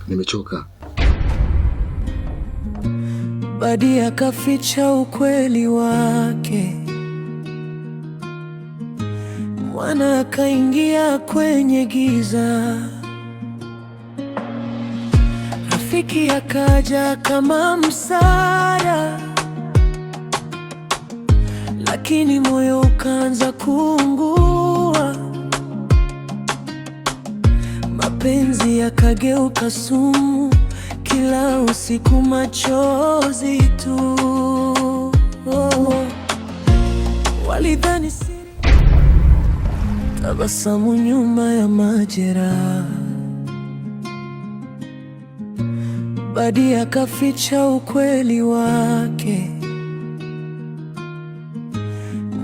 Nimechoka. Badi akaficha ukweli wake, mwana akaingia kwenye giza. Rafiki akaja kama msaada, lakini moyo ukaanza kuungua. Mapenzi yakageuka sumu, kila usiku machozi tu. Walidhani siri, tabasamu nyuma ya majeraha. Badi akaficha ukweli wake,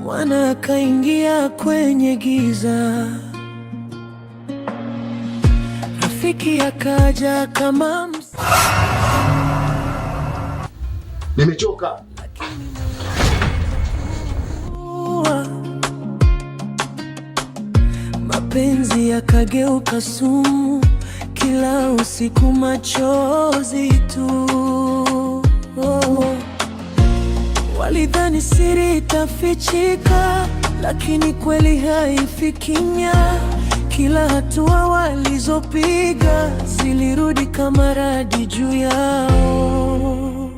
mwana akaingia kwenye giza. Rafiki akaja kama nimechoka. Mapenzi yakageuka sumu, kila usiku machozi tu. Walidhani siri itafichika, lakini kweli haifikinya. Kila hatua walizopiga zilirudi kama radi juu yao.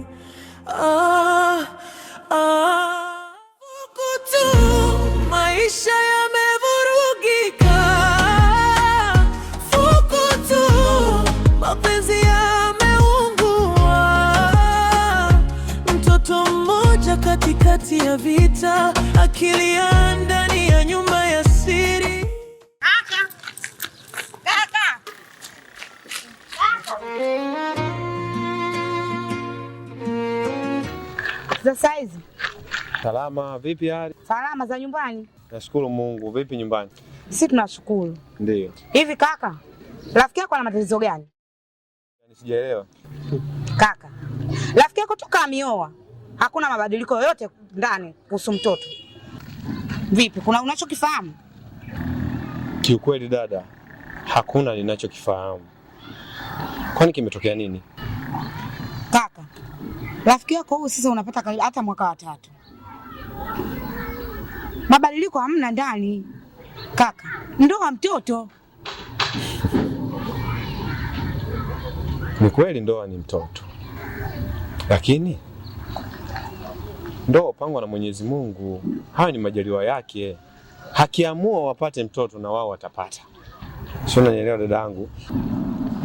Huku tu maisha yamevurugika, huku tu mapenzi yameungua. Mtoto mmoja katikati ya vita, akilia ndani ya nyumba ya siri. Za saizi. Salama, vipi hali? Salama za nyumbani. Nashukuru Mungu, vipi nyumbani? Sisi tunashukuru. Ndio. Hivi kaka, rafiki yako ana matatizo gani? Sijaelewa. Kaka, rafiki yako toka amioa, hakuna mabadiliko yoyote ndani kuhusu mtoto. Vipi, kuna unachokifahamu? Kiukweli dada, hakuna ninachokifahamu. Kwani kimetokea nini? Kaka, rafiki yako huyu sasa unapata hata mwaka wa 3. Mabadiliko hamna ndani. Kaka, ndoa mtoto. Ni kweli ndoa ni mtoto, lakini ndoa pangwa na Mwenyezi Mungu. Hayo ni majaliwa yake. Hakiamua wapate mtoto na wao watapata. Sio, unanielewa dadangu?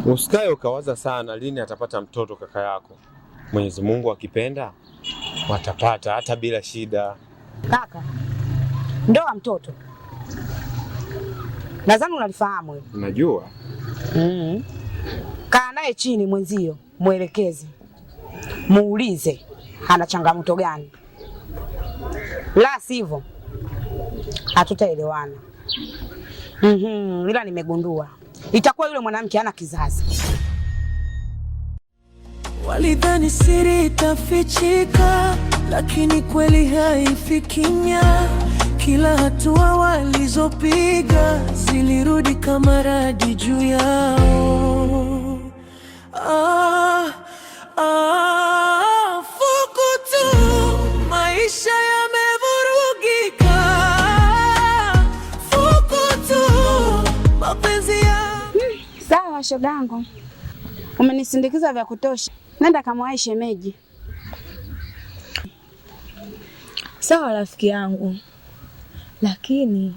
Usikae ukawaza sana lini atapata mtoto kaka yako. Mwenyezi Mungu akipenda watapata hata bila shida. Kaka, ndoa mtoto, nadhani unalifahamu hilo. Unajua? Kaa naye chini mwenzio, mwelekeze, muulize ana changamoto gani, la sivyo hatutaelewana. Ila nimegundua itakuwa yule mwanamke hana kizazi. Walidhani siri itafichika, lakini kweli haifikinya. Kila hatua walizopiga zilirudi kama radi juu yao. Fuku tu maisha yamevurugika, fuku tu mapenzi ya... Sawa shogangu, umenisindikiza vya kutosha. Nenda kamwahi shemeji. Sawa rafiki yangu, lakini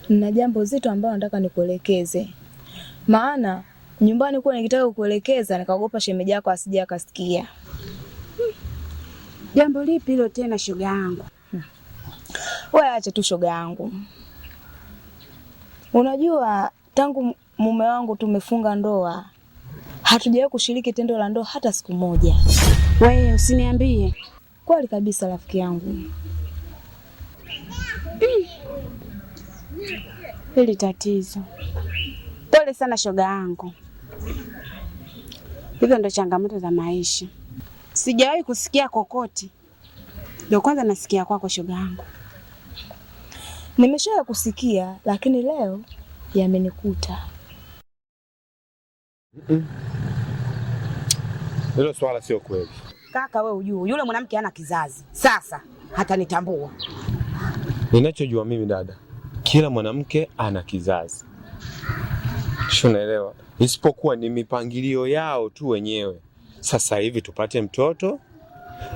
nina jambo zito ambalo nataka nikuelekeze. Maana nyumbani kwa nikitaka kukuelekeza nikaogopa shemeji yako asije akasikia. Jambo lipi hilo tena shoga yangu? Wewe acha tu shoga yangu. Unajua tangu mume wangu tumefunga ndoa, hatujawahi kushiriki tendo la ndoa hata siku moja. Wewe usiniambie. Kweli kabisa rafiki yangu. Hili tatizo Pole sana shoga yangu. Hizo ndo changamoto za maisha. Sijawahi kusikia kokoti. Ndio kwanza nasikia kwako shoga yangu. Nimeshawahi kusikia lakini leo yamenikuta. Hilo swala sio kweli. Kaka wewe ujue yule mwanamke hana kizazi. Sasa hata nitambua. Ninachojua mimi dada, kila mwanamke ana kizazi. Unaelewa? Isipokuwa ni mipangilio yao tu wenyewe. Sasa hivi tupate mtoto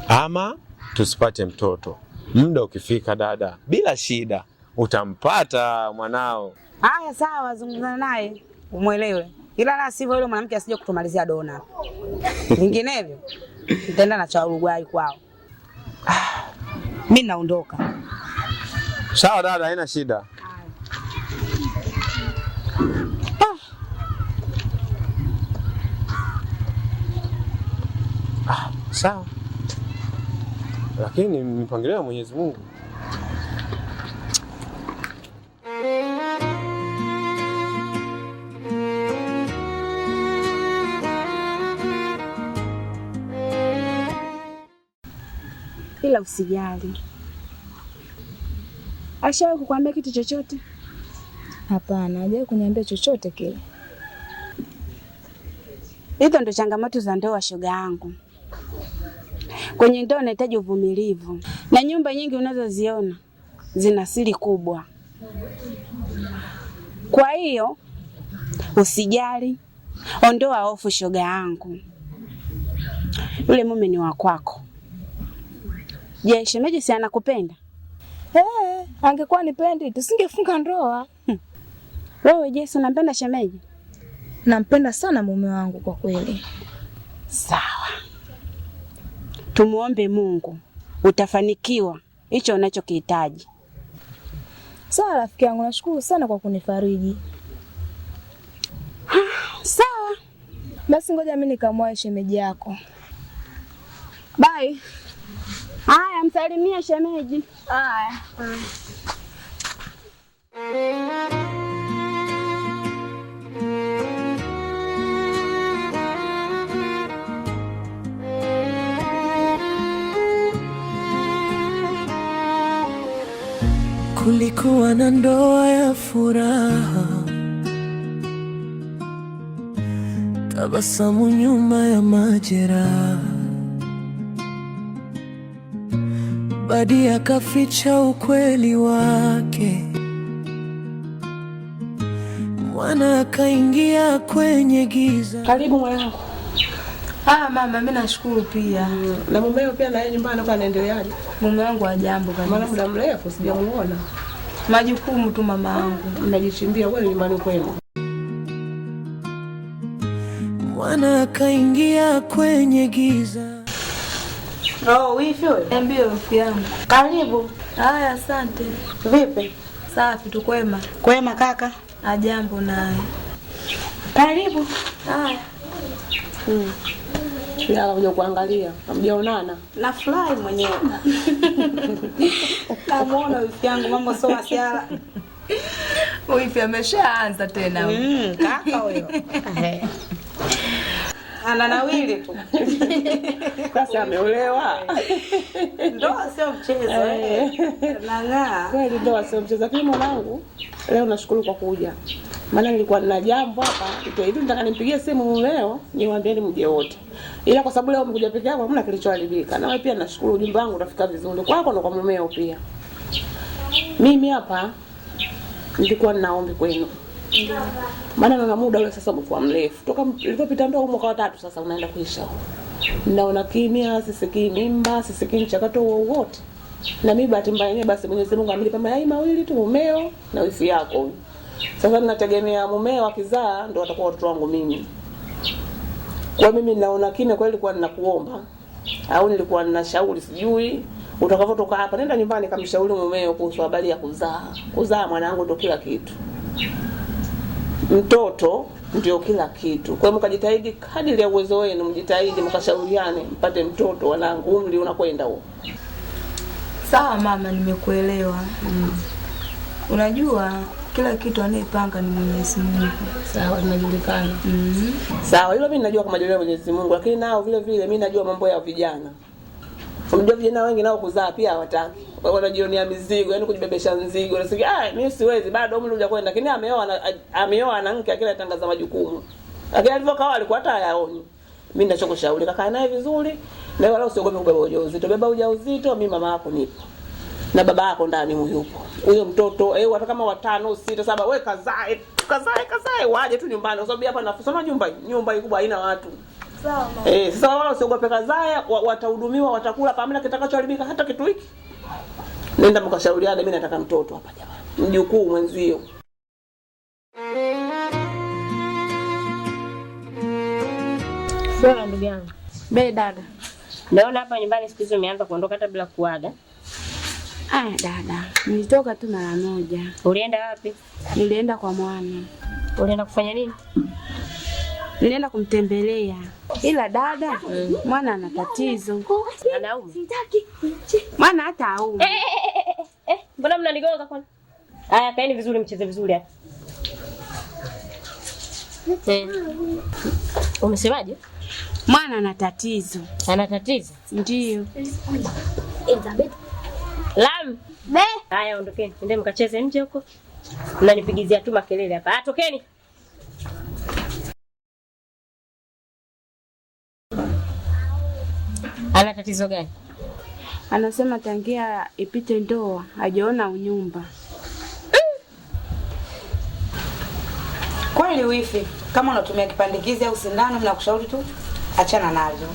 ama tusipate mtoto. Muda ukifika dada, bila shida utampata mwanao. Haya sawa, zungumza naye umuelewe. Ila la sivyo yule mwanamke asije kutumalizia dona. Vinginevyo nitaenda na cha Uruguay kwao. Mimi naondoka. Sawa dada, haina shida. Sawa. Lakini mipangilio ya Mwenyezi Mungu. Ila usijali. Ashawahi kukuambia kitu chochote? Hapana, hajawahi kuniambia chochote kile. Hizo ndo changamoto za ndoa shoga yangu. Kwenye ndoa unahitaji uvumilivu. Na nyumba nyingi unazoziona zina siri kubwa. Kwa hiyo usijali. Ondoa hofu shoga yangu. Yule mume ni wa kwako. Je, shemeji si anakupenda? Angekuwa nipendi tusingefunga ndoa. Wewe je, unampenda shemeji? Nampenda sana mume wangu kwa kweli. Sawa. Tumuombe Mungu. Utafanikiwa hicho unachokihitaji. Sawa rafiki yangu, nashukuru sana kwa kunifariji. Sawa. Basi ngoja mimi nikamwae shemeji yako. Bye. Haya, msalimie shemeji. Haya. Kulikuwa na ndoa ya furaha, tabasamu nyuma ya majeraha. Badi akaficha ukweli wake, mwana akaingia kwenye giza. Karibu mwanangu. Mama, mimi nashukuru pia. Na mumeo pia naye nyumbani kwa anaendeleaje? Mume wangu wa jambo kabisa. Maana muda mrefu sijamuona. Majukumu tu mama wangu. Mnajichimbia wewe nyumbani kwenu. Mwana akaingia kwenye giza. Wifi wewe? Niambie wifi yangu. Karibu. Haya, asante. Vipi? Safi tu, kwema. Kwema kaka. Ajambo naye. Karibu. Haya. Yala kuja kuangalia. Hamjaonana. Nafurahi mwenyewe. Namuona wifi yangu, mambo sio masiala. Wifi ameshaanza tena. Kaka huyo. Ana nawili tu. Sasa ameolewa. Ndoa sio mchezo Nang'aa. Kweli ndoa sio mchezo. Lakini mwanangu, leo nashukuru kwa kuja. Maana nilikuwa na jambo hapa, hivi nataka nimpigie simu leo niwaambieni mje wote. Ila kwa sababu leo umekuja peke yako hamna kilichoharibika. Na wewe pia nashukuru ujumbe wangu utafika vizuri kwako na kwa mumeo pia. Mimi hapa nilikuwa ninaomba kwenu. Maana naona muda ule sasa umekuwa mrefu. Toka ilipopita ndoa mwaka wa 3 sasa unaenda kuisha. Naona kimya, sisikii mimba, sisikii mchakato wowote. Na mimi bahati mbaya yenyewe basi Mwenyezi Mungu amenipa mayai mawili tu, mumeo na wifi yako huyu. Sasa ninategemea mumeo akizaa ndio atakuwa watoto wangu mimi. Kwa mimi naona kimya kweli, kwa ninakuomba au nilikuwa ninashauri sijui utakapotoka hapa nenda nyumbani kamshauri mumeo kuhusu habari ya kuzaa. Kuzaa mwanangu ndio kila kitu. Mtoto ndio kila kitu. Kwa hiyo mkajitahidi kadri ya uwezo wenu, mjitahidi mkashauriane mpate mtoto wanangu, umri unakwenda huo. Sawa mama, nimekuelewa. Unajua kila kitu anayepanga ni Mwenyezi Mungu. Sawa, inajulikana. Sawa, hilo mimi ninajua kama majaliwa ya Mwenyezi Mungu, lakini nao vile vile mimi najua mambo ya vijana. Unajua vijana wengi nao kuzaa pia hawataki. Wanajionea mizigo, yani kujibebesha mzigo. Unasikia, mimi siwezi bado umri hujakwenda. Lakini ameoa na mke akila tangaza majukumu. Lakini alivyokaa alikuwa hata hayaoni. Mimi ninachokushauri kaka naye vizuri, na wala usiogope kubeba ujauzito. Beba ujauzito, mimi mama yako nipo. Na baba yako ndani yupo. Huyo mtoto hata kama 5, 6, 7 wewe kazae waje tu nyumbani. Kwa sababu hapa nafusoma nyumba kubwa haina watu. Sawa mama. Sasa wala usiogope kazae, watahudumiwa, watakula pamoja, kitakachoharibika hata kitu hiki. Nenda mkashauriane, mimi nataka mtoto hapa jamani. Mjukuu mwenzio. Sio ndugu yangu. Dada. Naona hapa nyumbani siku hizo umeanza kuondoka hata bila kuaga. Dada, nilitoka tu mara moja. Ulienda wapi? Nilienda kwa mwana. Ulienda kufanya nini? Nilienda kumtembelea. Ila dada, mwana ana tatizo. Anauma. Mwana hata auma. Mbona mnanigonga kwani? Haya, kaeni vizuri, mcheze vizuri hapa. Umesemaje? Mwana ana tatizo. Ana tatizo? Ndio. Lam. Haya, ondokeni. Nende mkacheze nje huko. Mnanipigizia tu makelele hapa. Tokeni. Ana tatizo gani? Anasema tangia ipite ndoa hajaona unyumba. Kwani wifi, kama unatumia kipandikizi au sindano mnakushauri tu achana nazo.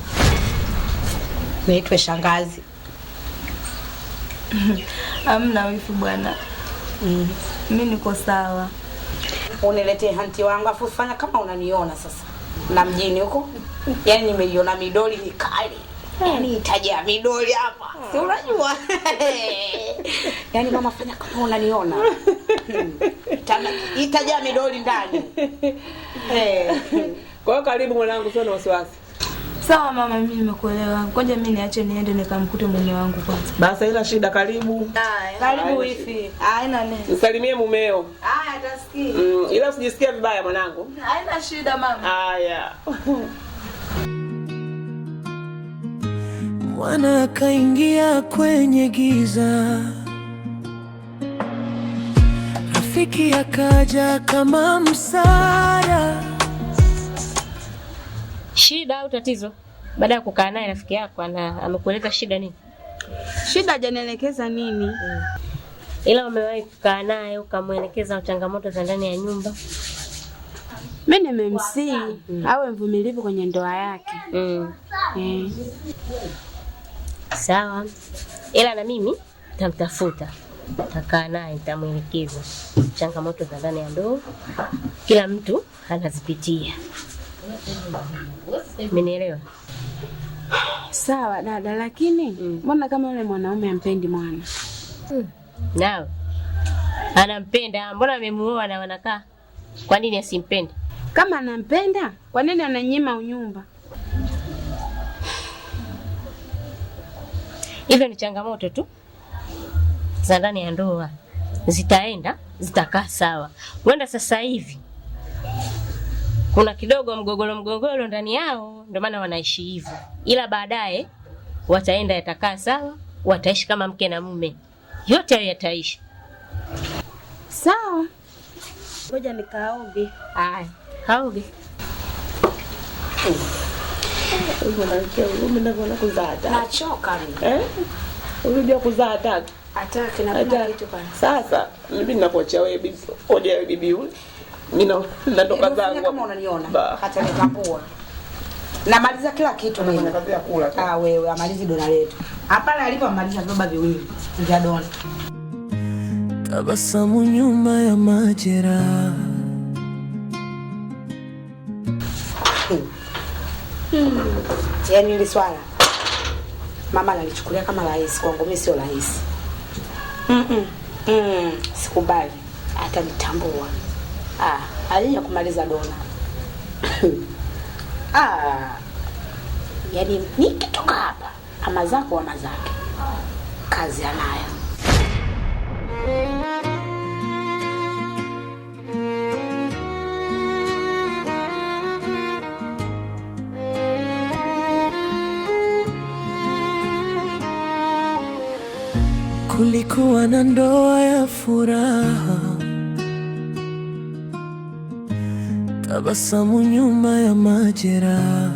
Naitwa shangazi. Amna wifi bwana. Mimi niko sawa. Uniletee hanti wangu afu fanya kama unaniona sasa. Na mjini huko. Yaani nimeiona midoli mikali. Yaani itajaa midoli hapa. Si unajua? Yaani mama fanya kama unaniona. Itajaa midoli ndani. Kwa hiyo karibu mwanangu, sio na wasiwasi. Sawa mama, mimi nimekuelewa. Ngoja mimi niache niende nikamkute mume wangu kwanza. Basi haina shida, karibu. Karibu wifi. Haina nini. Msalimie mumeo. Atasikia. Ila usijisikie vibaya mwanangu. Haina shida mama. Haya. Mwana akaingia kwenye giza, rafiki akaja kama msaada. Shida au tatizo? Baada ya kukaa naye rafiki yako amekueleza shida nini? Shida hajanielekeza nini. Ila umewahi kukaa naye ukamwelekeza changamoto za ndani ya nyumba? Mimi nimemsii awe mvumilivu kwenye ndoa yake. Sawa. Ila na mimi nitamtafuta. Takaa naye nitamwelekeza changamoto za ndani ya ndoa. Kila mtu anazipitia. Umenielewa? Sawa dada, lakini mbona kama yule mwanaume ampendi mwana? Nao. Anampenda, mbona amemuoa na wanakaa? Kwa nini asimpende? Kama anampenda, kwa nini ananyima unyumba? Hivyo ni changamoto tu za ndani ya ndoa. Zitakaa sawa. Wenda sasa hivi kuna kidogo mgogoro ndani yao, ndio maana wanaishi hivyo. Ila baadaye wataenda, yatakaa sawa, wataishi kama mke na mume. Yote hayo yataishi. Sawa. Ngoja nikaoge. Haya, kaoge. Nachoka mimi. Unajua kuzaa tatu. Ataki na kitu pana. Sasa mimi ninakuachia wewe bibi. Oje wewe bibi huyu. Mimi natoka zangu. Kama unaniona hata nitambua. Namaliza kila kitu mimi. Nataka kula. Wewe amalizi dona letu. Hapana alipomaliza viroba viwili vya dona. Tabasamu nyuma ya majeraha. Yaani ile swala mama analichukulia kama rahisi, kwangu mimi sio rahisi. Sikubali. Hata nitambua. Alija kumaliza dona. Yaani nikitoka hapa ama zako ama zake. Kazi anayo. kulikuwa na ndoa ya furaha, tabasamu nyuma ya majeraha.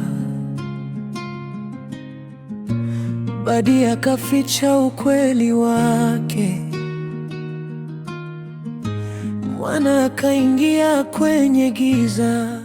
Badi akaficha ukweli wake, mwana akaingia kwenye giza.